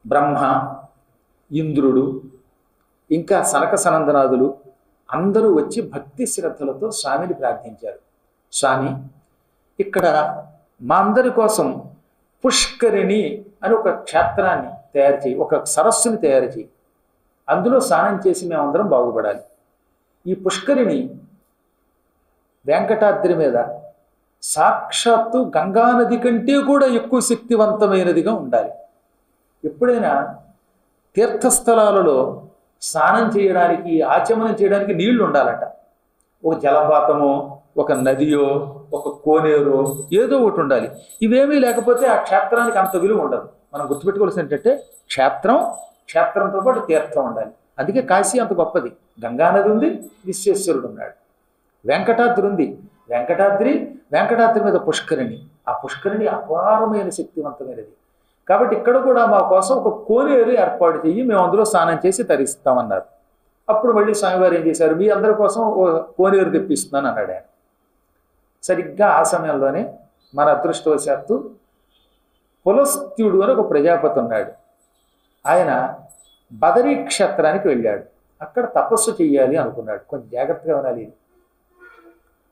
బ్రహ్మ, ఇంద్రుడు, ఇంకా సనక సనందనాదులు అందరూ వచ్చి భక్తి శ్రద్ధలతో స్వామిని ప్రార్థించారు. స్వామి, ఇక్కడ మా అందరి కోసం పుష్కరిణి అని ఒక క్షేత్రాన్ని తయారు చేయి, ఒక సరస్సుని తయారు చేయి. అందులో స్నానం చేసి మేమందరం బాగుపడాలి. ఈ పుష్కరిణి వెంకటాద్రి మీద సాక్షాత్తు గంగానది కంటే కూడా ఎక్కువ శక్తివంతమైనదిగా ఉండాలి. ఎప్పుడైనా తీర్థస్థలాలలో స్నానం చేయడానికి, ఆచమనం చేయడానికి నీళ్లు ఉండాలట. ఒక జలపాతమో, ఒక నదియో, ఒక కోనేరో ఏదో ఒకటి ఉండాలి. ఇవేమీ లేకపోతే ఆ క్షేత్రానికి అంత విలువ ఉండదు. మనం గుర్తుపెట్టుకోవాల్సి ఏంటంటే క్షేత్రంతో పాటు తీర్థం ఉండాలి. అందుకే కాశీ అంత గొప్పది. గంగానది ఉంది, విశ్వేశ్వరుడు ఉన్నాడు. వెంకటాద్రి ఉంది, వెంకటాద్రి మీద పుష్కరిణి. ఆ పుష్కరిణి అపారమైన శక్తివంతమైనది. కాబట్టి ఇక్కడ కూడా మా కోసం ఒక కోనేరు ఏర్పాటు చెయ్యి, మేము అందులో స్నానం చేసి తరిస్తామన్నారు. అప్పుడు మళ్ళీ స్వామివారు ఏం చేశారు, మీ అందరి కోసం ఓ కోనేరు తెప్పిస్తున్నాను అన్నాడు ఆయన. సరిగ్గా ఆ సమయంలోనే మన అదృష్టవశాత్తు పులస్త్యుడు అని ఒక ప్రజాపతి ఉన్నాడు. ఆయన బదరీ క్షేత్రానికి వెళ్ళాడు. అక్కడ తపస్సు చెయ్యాలి అనుకున్నాడు. కొంచెం జాగ్రత్తగా ఉండాలి.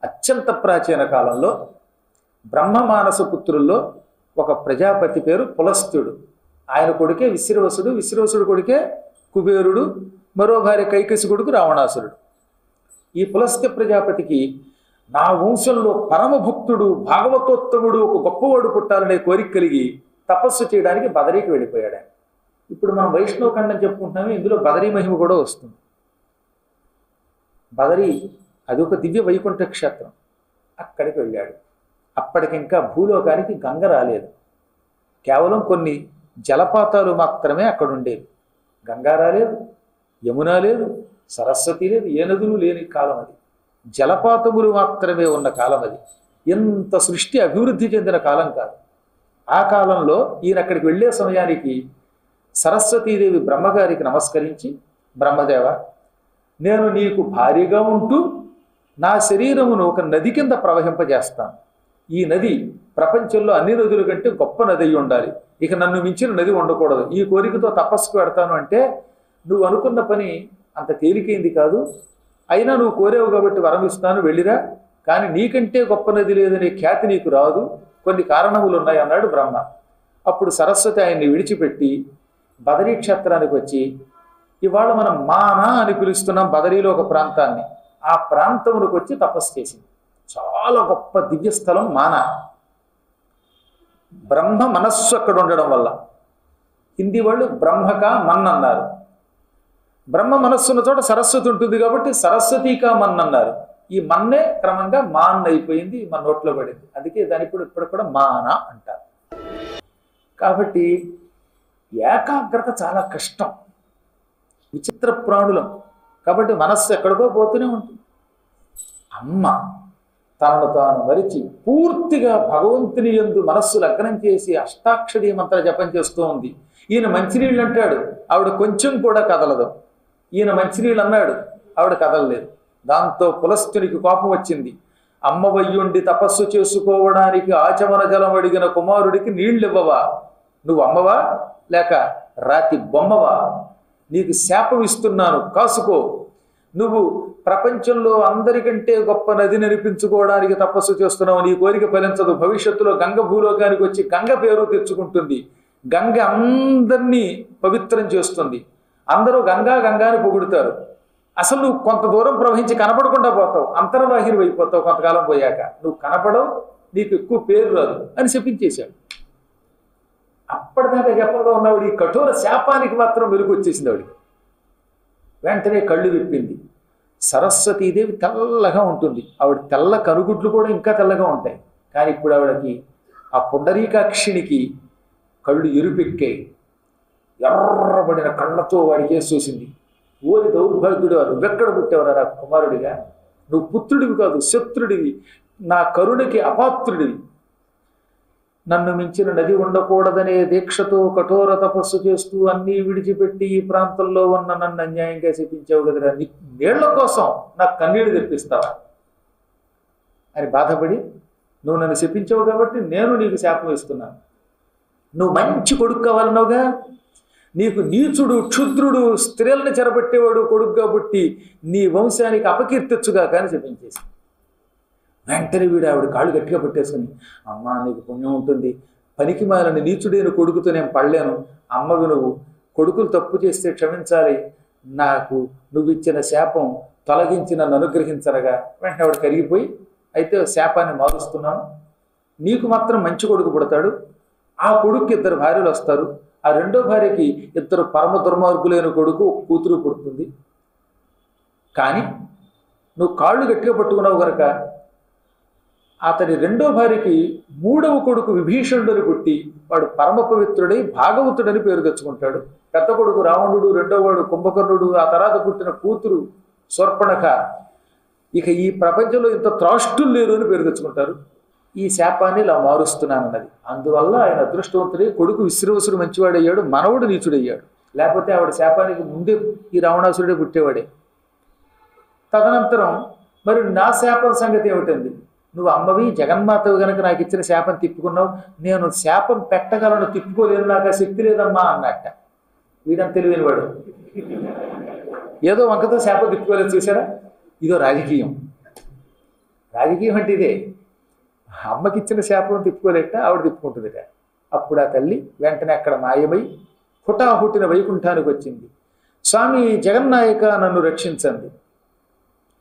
అత్యంత ప్రాచీన కాలంలో బ్రహ్మమానస పుత్రుల్లో ఒక ప్రజాపతి పేరు పులస్త్యుడు. ఆయన కొడుకే విశ్రవసుడు, విశ్రవసుడు కొడుకే కుబేరుడు, మరో భార్య కైకసి కొడుకు రావణాసురుడు. ఈ పులస్త్య ప్రజాపతికి నా వంశంలో పరమభక్తుడు, భాగవతోత్తముడు, ఒక గొప్పవాడు పుట్టాలనే కోరిక కలిగి తపస్సు చేయడానికి బదరీకి వెళ్ళిపోయాడు ఆయన. ఇప్పుడు మనం వైష్ణవ ఖండం చెప్పుకుంటున్నాము, ఇందులో బదరీ మహిమ కూడా వస్తుంది. బదరీ అది ఒక దివ్య వైకుంఠ క్షేత్రం. అక్కడికి వెళ్ళాడు. అప్పటికింకా భూలోకానికి గంగ రాలేదు. కేవలం కొన్ని జలపాతాలు మాత్రమే అక్కడ ఉండేవి. గంగా రాలేదు, యమున లేదు, సరస్వతి లేదు, ఏ నదులు లేని కాలం అది. జలపాతములు మాత్రమే ఉన్న కాలం అది. ఎంత సృష్టి అభివృద్ధి చెందిన కాలం కాదు. ఆ కాలంలో ఈయన అక్కడికి వెళ్ళే సమయానికి సరస్వతీదేవి బ్రహ్మగారికి నమస్కరించి, బ్రహ్మదేవ, నేను నీకు భారీగా ఉంటూ నా శరీరమును ఒక నది కింద ప్రవహింపజేస్తాను. ఈ నది ప్రపంచంలో అన్ని నదుల కంటే గొప్ప నది అయి ఉండాలి. ఇక నన్ను మించిన నది ఉండకూడదు. ఈ కోరికతో తపస్సుకు పెడతాను అంటే నువ్వు అనుకున్న పని అంత తేలికైంది కాదు. అయినా నువ్వు కోరేవు కాబట్టి వరం ఇస్తాను, వెళ్ళిరా. కానీ నీకంటే గొప్ప నది లేదనే ఖ్యాతి నీకు రాదు, కొన్ని కారణములు ఉన్నాయి అన్నాడు బ్రహ్మ. అప్పుడు సరస్వతి ఆయన్ని విడిచిపెట్టి బదరీ క్షేత్రానికి వచ్చి, ఇవాళ మనం మానా అని పిలుస్తున్నాం బదరీలో ఒక ప్రాంతాన్ని, ఆ ప్రాంతమునికి వచ్చి తపస్సు చేసింది. చాలా గొప్ప దివ్యస్థలం మానా. బ్రహ్మ మనస్సు అక్కడ ఉండడం వల్ల హిందీ వాళ్ళు బ్రహ్మకా మన్ అన్నారు. బ్రహ్మ మనస్సు ఉన్న చోట సరస్వతి ఉంటుంది కాబట్టి సరస్వతీకా మన్ అన్నారు. ఈ మన్నే క్రమంగా మాన్ అయిపోయింది, మన నోట్లో పడింది. అందుకే దాని ఇప్పుడు కూడా మానా అంటారు. కాబట్టి ఏకాగ్రత చాలా కష్టం. విచిత్ర ప్రాణులం కాబట్టి మనస్సు ఎక్కడికో పోతూనే ఉంటుంది. అమ్మ తనను తాను మరిచి పూర్తిగా భగవంతుని యందు మనస్సు లగ్నం చేసి అష్టాక్షరీ మంత్ర జపం చేస్తూ ఉంది. ఈయన మంచినీళ్ళు అంటాడు, ఆవిడ కొంచెం కూడా కదలదు. ఈయన మంచినీళ్ళు అన్నాడు, ఆవిడ కదలలేదు. దాంతో పులస్త్యునికి కోపం వచ్చింది. అమ్మ వయ్యుండి తపస్సు చేసుకోవడానికి ఆచమన జలం అడిగిన కుమారుడికి నీళ్ళు ఇవ్వవా? నువ్వు అమ్మవా లేక రాతి బొమ్మవా? నీకు శాపం ఇస్తున్నాను, కాసుకో. నువ్వు ప్రపంచంలో అందరికంటే గొప్ప నది నడిపించుకోవడానికి తపస్సు చేస్తున్నావు. నీ కోరిక ఫలించదు. భవిష్యత్తులో గంగ భూలోకానికి వచ్చి గంగ పేరు తెచ్చుకుంటుంది. గంగ అందరినీ పవిత్రం చేస్తుంది. అందరూ గంగా గంగాని పొగుడుతారు. అసలు నువ్వు కొంత దూరం ప్రవహించి కనపడకుండా పోతావు, అంతర్వాహిని అయిపోతావు. కొంతకాలం పోయాక నువ్వు కనపడవు, నీకు ఎక్కువ పేరు రాదు అని చెప్పించేశాడు. అప్పటిదాకా జపంలో ఉన్నవాడు ఈ కఠోర శాపానికి మాత్రం వెలుగు వచ్చేసింది ఆవిడికి. వెంటనే కళ్ళు విప్పింది. సరస్వతీదేవి తెల్లగా ఉంటుంది. ఆవిడ తెల్ల కనుగుడ్లు కూడా ఇంకా తెల్లగా ఉంటాయి. కానీ ఇప్పుడు ఆవిడకి ఆ పుండరీకాక్షినికి కళ్ళు ఎరుపెక్కాయి. ఎర్రబడిన కళ్ళతో వాడికి చూసింది. ఓరి దౌర్భాగ్యుడు, నువ్వెక్కడ పుట్టేవరా కుమారుడిగా? నువ్వు పుత్రుడివి కాదు, శత్రుడివి, నా కరుణకి అపాత్రుడివి. నన్ను మించిన నది ఉండకూడదనే దీక్షతో కఠోర తపస్సు చేస్తూ అన్నీ విడిచిపెట్టి ఈ ప్రాంతంలో ఉన్న నన్ను అన్యాయంగా శపించావు కదరా, నీళ్ల కోసం నాకు కన్నీళ్లు తెప్పిస్తావా అని బాధపడి, నువ్వు నన్ను శపించావు కాబట్టి నేను నీకు శాపం ఇస్తున్నాను. నువ్వు మంచి కొడుకు కావాలన్నావుగా, నీకు నీచుడు క్షుద్రుడు స్త్రీలను చెరబట్టేవాడు కొడుకుగా పుట్టి నీ వంశానికి అపకీర్తిచ్చుగా కానీ చెప్పించేసి వెంటనే వీడు ఆవిడ కాళ్ళు గట్టిగా పెట్టేసుకుని, అమ్మా నీకు పుణ్యం ఉంటుంది, పనికి మాలని నీచుడైన కొడుకుతో నేను పడలేను, అమ్మవి నువ్వు కొడుకులు తప్పు చేస్తే క్షమించాలి, నాకు నువ్వు ఇచ్చిన శాపం తొలగించి నన్ను అనుగ్రహించరగా వెంటనే ఆవిడ కరిగిపోయి, అయితే శాపాన్ని మారుస్తున్నాను, నీకు మాత్రం మంచి కొడుకు పుడతాడు, ఆ కొడుకు 2 భార్యలు వస్తారు, ఆ రెండో భార్యకి 2 పరమ దుర్మార్గులైన కొడుకు కూతురు పుడుతుంది, కానీ నువ్వు కాళ్ళు గట్టిగా పట్టుకున్నావు కనుక అతని రెండో భార్యకి 3వ కొడుకు విభీషణుడిని పుట్టి వాడు పరమ పవిత్రుడై భాగవతుడని పేరు తెచ్చుకుంటాడు. పెద్ద కొడుకు రావణుడు, రెండో వాడు కుంభకర్ణుడు, ఆ తర్వాత పుట్టిన కూతురు శూర్పణఖ. ఇక ఈ ప్రపంచంలో ఇంత త్రాష్టులు లేరు అని పేరు తెచ్చుకుంటారు. ఈ శాపాన్ని ఇలా మారుస్తున్నానన్నది. అందువల్ల ఆయన అదృష్టవంతుడే, కొడుకు విశ్రవసుడు మంచివాడయ్యాడు, మనవుడు నీచుడయ్యాడు. లేకపోతే ఆవిడ శాపానికి ముందే ఈ రావణాసురుడే పుట్టేవాడే. తదనంతరం మరి నా శాపం సంగతి ఏమిటండి, నువ్వు అమ్మవి జగన్మాతవి కనుక నాకు ఇచ్చిన శాపం తిప్పుకున్నావు, నేను శాపం పెట్టగలను తిప్పుకోలేను, నాకు ఆ శక్తి లేదమ్మా అన్నట్ట. వీడంత తెలివైనవాడు, ఏదో వంకతో శాపం తిప్పుకోలేదు. చూసారా, ఇదో రాజకీయం. రాజకీయం అంటే ఇదే, అమ్మకి ఇచ్చిన శాపం తిప్పుకోలేట, ఆవిడ తిప్పుకుంటుందిట. అప్పుడు ఆ తల్లి వెంటనే అక్కడ మాయమై హుటాహుటిన వైకుంఠానికి వచ్చింది. స్వామి జగన్నాయక నన్ను రక్షించండి.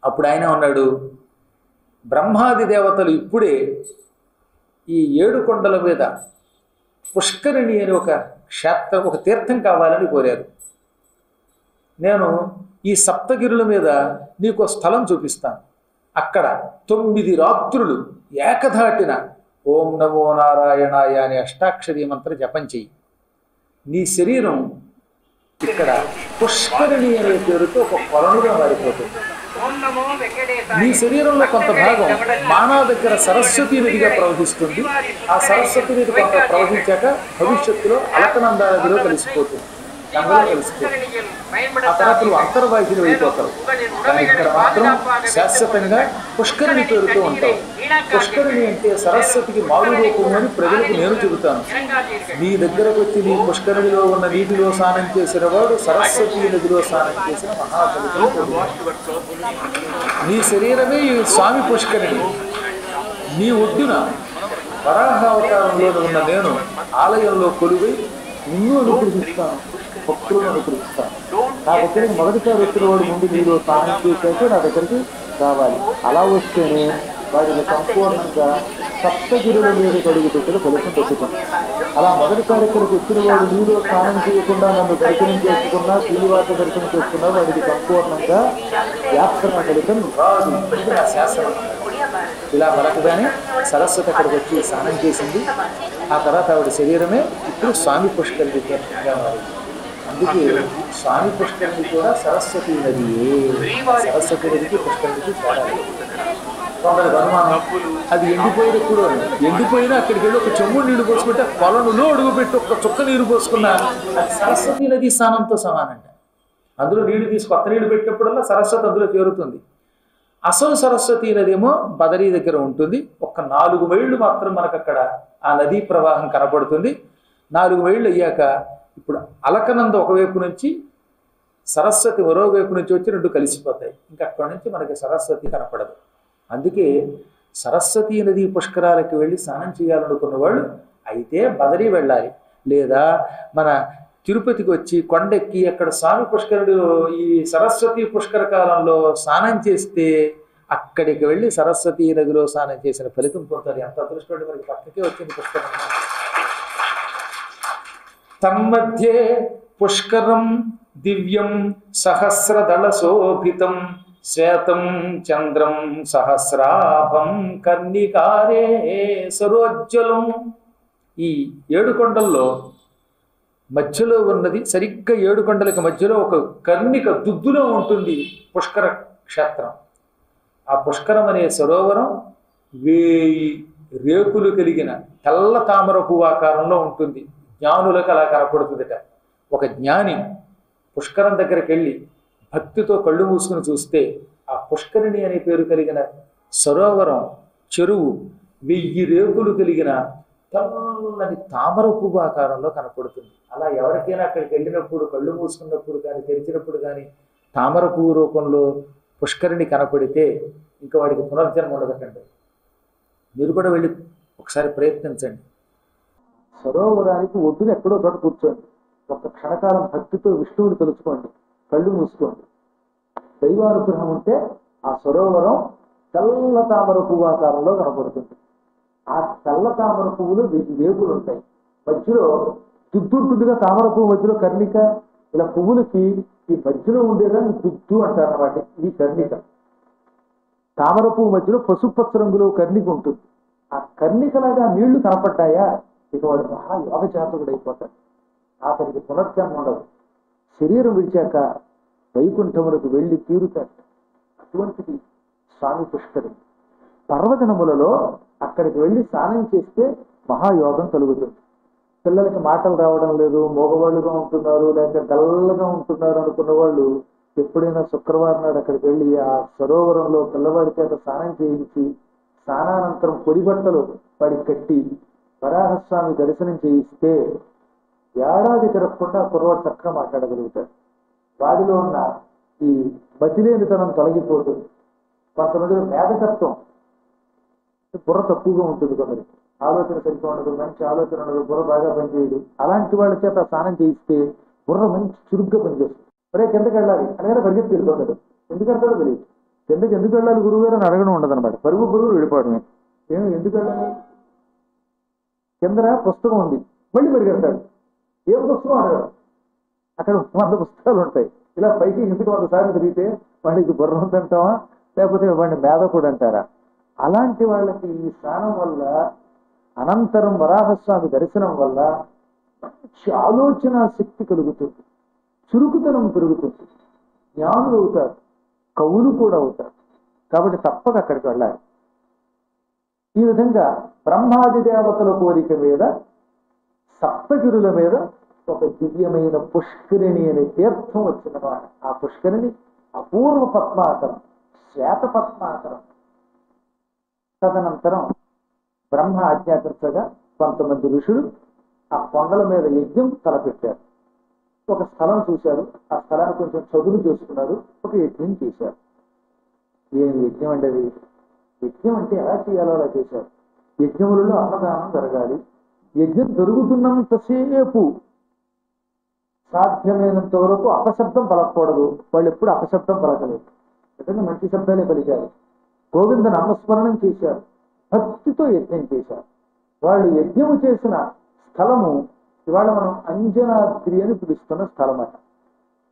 అప్పుడు ఆయన ఉన్నాడు, బ్రహ్మాది దేవతలు ఇప్పుడే ఈ 7 కొండల మీద పుష్కరిణి అని ఒక క్షేత్రం, ఒక తీర్థం కావాలని కోరారు. నేను ఈ సప్తగిరుల మీద నీకు స్థలం చూపిస్తాను, అక్కడ 9 రాత్రులు ఏకధాటిన ఓం నమో నారాయణాయ అనే అష్టాక్షరీ మంత్ర జపం చెయ్యి. నీ శరీరం ఇక్కడ పుష్కరిణి అనే పేరుతో ఒక కొలనుగా మారిపోతుంది. నీ శరీరంలో కొంత భాగం మానా దగ్గర సరస్వతీ నదిగా ప్రవహిస్తుంది. ఆ సరస్వతి నది కొంత ప్రవహించాక భవిష్యత్తులో అలకనందా నదిలో కలిసిపోతుంది, గంగలో కలిసిపోతుంది. ఆ తర్వాత నువ్వు అంతర్వాహిని వెళ్ళిపోతావు. కానీ ఇక్కడ మాత్రం శాశ్వతంగా పుష్కరిణి పేరుతో ఉంటావు. పుష్కరిణి అంటే సరస్వతికి మారు రూపం అని ప్రజలకు నేను చెబుతాను. నీ దగ్గరకు వచ్చి నీ పుష్కరిణిలో ఉన్న నీటిలో స్నానం చేసిన వాడు సరస్వతీ నదిలో స్నానం చేసిన మహాఫలితం. నీ శరీరమే ఈ స్వామి పుష్కరిణి. నీ ఒడ్డున వరాహావతారంలో ఉన్న నేను ఆలయంలో కొలువై నిన్ను అనుగ్రహిస్తాను, భక్తులను అనుగ్రహిస్తాను. నా దగ్గరికి మొదటిసారి వచ్చిన వాడు ముందు నీరు స్నానం చేశాక నా దగ్గరికి రావాలి. అలా వస్తేనే వాటిని సంపూర్ణంగా సప్తగిరుల మీద కడుగు పెట్టిన ఫలితం దొరుకుతుంది. అలా మొదటిసారి ఇక్కడికి వచ్చిన వాడు నీరు స్నానం చేయకుండా నన్ను దర్శనం చేసుకున్నా, శ్రీనివాస దర్శనం చేసుకున్నా వాడికి సంపూర్ణంగా యాత్ర ఫలితం రాదు. శాస్త్రం ఇలా పలకగానే సరస్వతి అక్కడికి వచ్చి స్నానం చేసింది. ఆ తర్వాత ఆవిడ శరీరమే ఇప్పుడు స్వామి పుష్కరిణి తీర్థంగా మారింది. అందుకే స్వామి పుష్కరిణి కూడా సరస్వతీ నదియే. సరస్వతీ నదికి పుష్కరిణికి తేడా. కొందరికి అనుమానం, అది ఎండిపోయినప్పుడు ఎండిపోయినా అక్కడికి వెళ్ళి ఒక చెంబు నీళ్లు పోసుకుంటే కొలనులో అడుగుపెట్టి ఒక చుక్క నీరు పోసుకున్నా అది సరస్వతీ నది స్నానంతో సమానంట. అందులో నీళ్లు తీసి కొత్త నీళ్లు పెట్టినప్పుడల్లా సరస్వతి అందులో చేరుతుంది. అసలు సరస్వతీ నది ఏమో బదరీ దగ్గర ఉంటుంది. ఒక 4 మైళ్ళు మాత్రం మనకు అక్కడ ఆ నదీ ప్రవాహం కనపడుతుంది. 4 మైళ్ళు అయ్యాక ఇప్పుడు అలకనంద ఒకవైపు నుంచి, సరస్వతి మరోవైపు నుంచి వచ్చి 2 కలిసిపోతాయి. ఇంకా అక్కడి నుంచి మనకి సరస్వతి కనపడదు. అందుకే సరస్వతీ నది పుష్కరాలకి వెళ్ళి స్నానం చేయాలనుకున్న వాళ్ళు అయితే బదరీ వెళ్ళాలి, లేదా మన తిరుపతికి వచ్చి కొండెక్కి అక్కడ స్వామి పుష్కరుడు ఈ సరస్వతి పుష్కర కాలంలో స్నానం చేస్తే అక్కడికి వెళ్ళి సరస్వతీ నదిలో స్నానం చేసిన ఫలితం పొందుతారు. ఎంత అదృష్టం, మనకి పక్కకే వచ్చింది పుష్కరం. తన్మధ్యే పుష్కరం దివ్యం సహస్రదళ శోభితం శ్వేతం చంద్రం సహస్రాభం కర్ణికారే సరోజ్వలం. ఈ 7 కొండల్లో మధ్యలో ఉన్నది, సరిగ్గా 7 కొండలకి మధ్యలో ఒక కర్ణిక దుద్దులో ఉంటుంది పుష్కర క్షేత్రం. ఆ పుష్కరం అనే సరోవరం 1000 రేకులు కలిగిన తెల్ల తామర పువ్వు ఆకారంలో ఉంటుంది. జ్ఞానులకు అలా కనపడుతుందట. ఒక జ్ఞాని పుష్కరం దగ్గరికి వెళ్ళి భక్తితో కళ్ళు మూసుకుని చూస్తే ఆ పుష్కరిణి అనే పేరు కలిగిన సరోవరం చెరువు 1000 రేకులు కలిగిన తెల్లని తామర పువ్వు ఆకారంలో కనపడుతుంది. అలా ఎవరికైనా అక్కడికి వెళ్ళినప్పుడు కళ్ళు మూసుకున్నప్పుడు కానీ తెరిచినప్పుడు కానీ తామర పువ్వు రూపంలో పుష్కరిణి కనపడితే ఇంకా వాడికి పునర్జన్మ ఉండదటండి. మీరు కూడా వెళ్ళి ఒకసారి ప్రయత్నించండి. సరోవరానికి ఒడ్డున ఎక్కడో చోట కూర్చోండి. ఒక క్షణకాలం భక్తితో విష్ణువుని తెలుసుకోండి. కళ్ళు మూసుకోండి. దైవానుగ్రహం ఉంటే ఆ సరోవరం తెల్ల తామర పువ్వు ఆకారంలో కనపడుతుంది. ఆ తెల్ల తామర పువ్వులు వేపులు ఉంటాయి. మధ్యలో దుద్దుంటుందిగా తామర పువ్వు మధ్యలో కర్ణిక. ఇలా పువ్వులకి ఈ మధ్యలో ఉండేదాన్ని దుద్దు అంటారు అన్నమాట. ఇది కర్ణిక. తామర పువ్వు మధ్యలో పసుపు పచ్చ రంగులో కర్ణిక ఉంటుంది. ఆ కర్ణికలాగా నీళ్లు కనపడ్డాయా ఇక వాడు మహా యోగజాతకుడు అయిపోతాడు. అతనికి పునర్జన్మ ఉండదు. శరీరం విడిచాక వైకుంఠములకు వెళ్ళి తీరుతాడు. అటువంటిది స్వామి పుష్కరిణి. పర్వదినములలో అక్కడికి వెళ్ళి స్నానం చేస్తే మహాయోగం కలుగుతుంది. పిల్లలకి మాటలు రావడం లేదు, మగవాళ్ళుగా ఉంటున్నారు, లేక డల్లగా ఉంటున్నారు అనుకున్న వాళ్ళు ఎప్పుడైనా శుక్రవారం నాడు అక్కడికి వెళ్ళి ఆ సరోవరంలో పిల్లవాడి చేత స్నానం చేయించి స్నానానంతరం పొడి బట్టలు వాడికి కట్టి వరాహస్వామి దర్శనం చేయిస్తే ఏడాది తిరగకుండా కుర్రవాడు చక్కగా మాట్లాడగలుగుతాడు. వాడిలో ఉన్న ఈ బతిలేనితనం తొలగిపోతుంది. కొంతమందిలో మేధకత్వం, బుర్ర తక్కువగా ఉంటుంది, కొందరికి ఆలోచన సరిగ్గా ఉండదు, మంచి ఆలోచన ఉండదు, బుర్ర బాగా పనిచేయదు. అలాంటి వాళ్ళ చేత స్నానం చేయిస్తే బుర్ర మంచి చురుగ్గా పనిచేస్తుంది. మరే కిందకి వెళ్ళాలి అనగానే పరిగెత్తి వెళ్ళిపోతాడు. ఎందుకంటాడో తెలియదు. కిందకి ఎందుకు వెళ్ళాలి గురువు గారు అని అడగడం ఉండదు అనమాట. పరుగు గురువు వెళ్ళిపోవడమే. ఎందుకు వెళ్ళాలి? కింద పుస్తకం ఉంది, మళ్ళీ పరిగెడతాడు. ఏం పుస్తకం అడగడం. అక్కడ 100 పుస్తకాలు ఉంటాయి. ఇలా పైకి ఎందుకు 100 సార్లు తిరిగితే వాడికి బుర్ర ఉందంటావా, లేకపోతే వాడిని మేధకుడు అంటారా? అలాంటి వాళ్ళకి ఈ స్నానం వల్ల, అనంతరం వరాహస్వామి దర్శనం వల్ల మంచి ఆలోచన శక్తి కలుగుతుంది, చురుకుతనం పెరుగుతుంది, జ్ఞానులు అవుతారు, కవులు కూడా అవుతారు. కాబట్టి తప్పక అక్కడికి వెళ్ళాలి. ఈ విధంగా బ్రహ్మాది దేవతల కోరిక మీద సప్తగిరుల మీద ఒక దివ్యమైన పుష్కరిణి అనే తీర్థం వచ్చినమాట. ఆ పుష్కరిణి అపూర్వ పద్మాకరం, శ్వేత పద్మాకరం. తదనంతరం బ్రహ్మ ఆజ్ఞాపించగా కొంతమంది ఋషులు ఆ కొండల మీద యజ్ఞం తలపెట్టారు. ఒక స్థలం చూశారు, ఆ స్థలాన్ని కొంచెం చదువు చేసుకున్నారు, ఒక యజ్ఞం చేశారు. ఏం యజ్ఞం అంటే అది? యజ్ఞం అంటే ఎలా చేయాలో అలా చేశారు. యజ్ఞములలో అన్నదానం జరగాలి. యజ్ఞం జరుగుతున్నంతసేపు సాధ్యమైనంత వరకు అపశబ్దం పలకూడదు. వాళ్ళు ఎప్పుడు అపశబ్దం పలకలేదు, ఎందుకంటే మంచి శబ్దాలే పలికారు. గోవింద నామస్మరణం చేశారు, భక్తితో యజ్ఞం చేశారు. వాళ్ళు యజ్ఞము చేసిన స్థలము ఇవాళ మనం అంజనాద్రి అని పిలుస్తున్న స్థలం అట.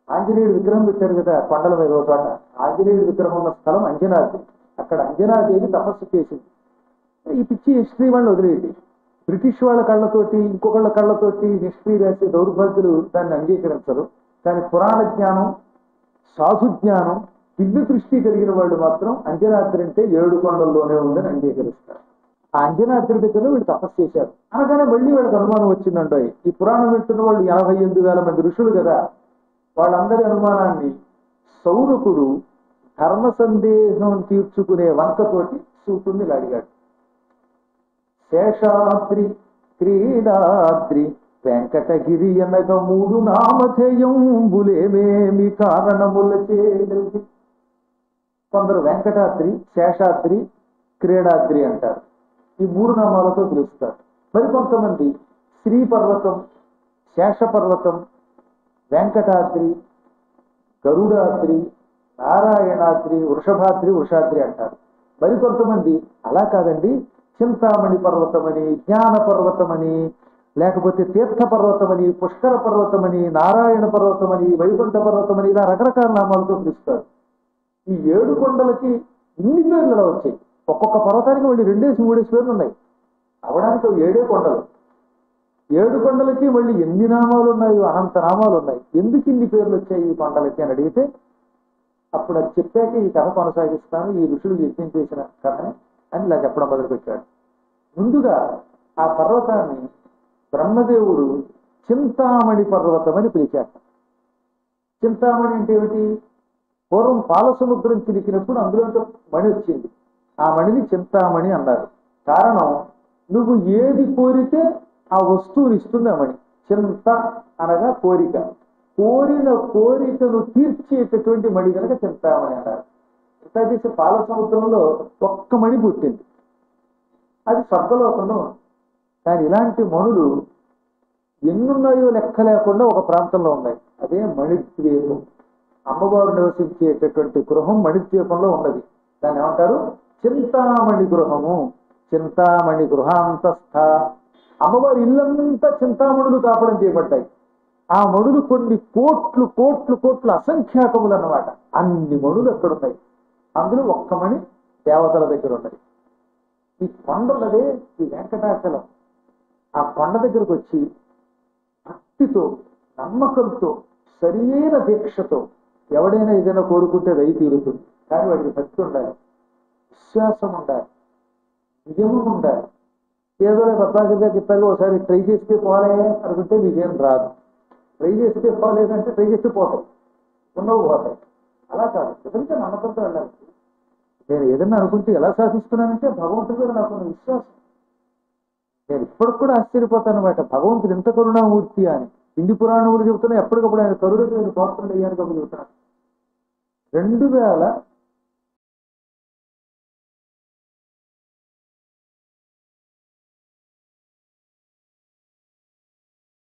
ఆంజనేయుడు విగ్రహం పెట్టారు కదా కొండల మీద ఒక చోట. ఆంజనేయుడి విగ్రహం ఉన్న స్థలం అంజనాద్రి. అక్కడ అంజనాదేవి తపస్సు చేసింది. ఈ పిచ్చి హిస్టరీ వాళ్ళు వదిలేయండి. బ్రిటిష్ వాళ్ళ కళ్ళతోటి, ఇంకొకళ్ళ కళ్ళతోటి హిస్టరీ రాసే దౌర్భాగ్యులు దాన్ని అంగీకరించరు. కానీ పురాణ జ్ఞానం, సాధు జ్ఞానం, దివ్య దృష్టి కలిగిన వాళ్ళు మాత్రం అంజనాద్రి అంటే 7 కొండల్లోనే ఉందని అంగీకరిస్తారు. ఆ అంజనాద్రి దగ్గర వీళ్ళు తపస్సు చేశారు. అనగానే మళ్ళీ వీళ్ళకి అనుమానం వచ్చిందంట. ఈ పురాణం వింటున్న వాళ్ళు 88,000 మంది ఋషులు కదా, వాళ్ళందరి అనుమానాన్ని సౌనకుడు ధర్మ సందేహం తీర్చుకునే వంకతోటి సూతుడిని అడిగాడు. శేషాద్రి క్రీడాద్రి వెంకటగిరి అనగ 3 నామధేయంబులేమేమి కారణముల చేయగలిగి. కొందరు వెంకటాద్రి, శేషాద్రి, క్రీడాద్రి అంటారు. ఈ 3 నామాలతో పిలుస్తారు. మరి కొంతమంది శ్రీ పర్వతం, శేష పర్వతం, వెంకటాద్రి, గరుడాద్రి, నారాయణాద్రి, వృషభాద్రి, వృషాద్రి అంటారు. మరి కొంతమంది అలా కాదండి, చింతామణి పర్వతమని, జ్ఞాన పర్వతమని, లేకపోతే తీర్థ పర్వతమని, పుష్కర పర్వతమని, నారాయణ పర్వతమని, వైకుంఠ పర్వతమని, ఇలా రకరకాల నామాలతో పిలుస్తారు. ఈ 7 కొండలకి ఇన్ని పేర్లు ఎలా వచ్చాయి? ఒక్కొక్క పర్వతానికి మళ్ళీ 2-3 పేర్లు ఉన్నాయి. అవడానికి 7 కొండలు. 7 కొండలకి మళ్ళీ ఎన్ని నామాలు ఉన్నాయో, అనంత నామాలు ఉన్నాయి. ఎందుకు ఇన్ని పేర్లు వచ్చాయి ఈ కొండలకి అని అడిగితే అప్పుడు అది చెప్పాక ఈ కథ కొనసాగిస్తాను, ఈ ఋషులు యజ్ఞం చేసిన కథని అని ఇలా చెప్పడం మొదలుపెట్టాడు. ముందుగా ఆ పర్వతాన్ని బ్రహ్మదేవుడు చింతామణి పర్వతం అని పిలిచాడు. చింతామణి అంటే ఏమిటి? పూర్వం పాల సముద్రం చిలికినప్పుడు అందులో మణి వచ్చింది. ఆ మణిని చింతామణి అన్నారు. కారణం నువ్వు ఏది కోరితే ఆ వస్తువుని ఇస్తుంది ఆ మణి. చింత అనగా కోరిక, కోరిన కోరికను తీర్చేటటువంటి మణి కనుక చింతామణి అన్నారు. ఇంత చేసే పాల సముద్రంలో ఒక్క మణి పుట్టింది, అది స్వర్గలోకంలో ఉంది. కానీ ఇలాంటి మణులు ఎన్నున్నాయో లెక్క లేకుండా ఒక ప్రాంతంలో ఉన్నాయి. అదే మణిద్వీపం. అమ్మవారు నివసించేటటువంటి గృహం మణిద్వీపంలో ఉన్నది. దాన్ని ఏమంటారు? చింతామణి గృహము. చింతామణి గృహాంతస్థ. అమ్మవారి ఇల్లంతా చింతామణులు తాపడం చేయబడ్డాయి. ఆ మణులు కొన్ని కోట్లు కోట్లు కోట్లు అసంఖ్యాకములు అన్నమాట. అన్ని మణులు అక్కడ ఉన్నాయి. అందులో ఒక్క మణి దేవతల దగ్గర ఉన్నది. ఈ కొండ ఉన్నదే ఈ వెంకటాచలం. ఆ కొండ దగ్గరకు వచ్చి భక్తితో, నమ్మకంతో, సరియైన దీక్షతో ఎవడైనా ఏదైనా కోరుకుంటే దయ తీరుతుంది. కానీ వాడికి భక్తి ఉండాలి, విశ్వాసం ఉండాలి, నియమం ఉండాలి. ఏదో పద్మాకర్గా చెప్పాక ఒకసారి ట్రై చేస్తే పోలే అనుకుంటే నీకేం రాదు. ట్రై చేస్తే పోలేదంటే ట్రై చేస్తే పోతాయి, ఉన్నవి పోతాయి. అలా కాదు, ఎదురుగా నమ్మకంతో వెళ్ళాలి. నేను ఏదన్నా అనుకుంటే ఎలా సాధిస్తున్నానంటే భగవంతుడి మీద నాకున్న విశ్వాసం. నేను ఇప్పటికి కూడా ఆశ్చర్యపోతాను అనమాట, భగవంతుడు ఎంత కరుణామూర్తి అని. హిందీ పురాణములు చెబుతున్నా, ఎప్పటికప్పుడు ఆయన కరుణకు నేను తోటండి అయ్యాను కాబట్టి చెబుతున్నాను.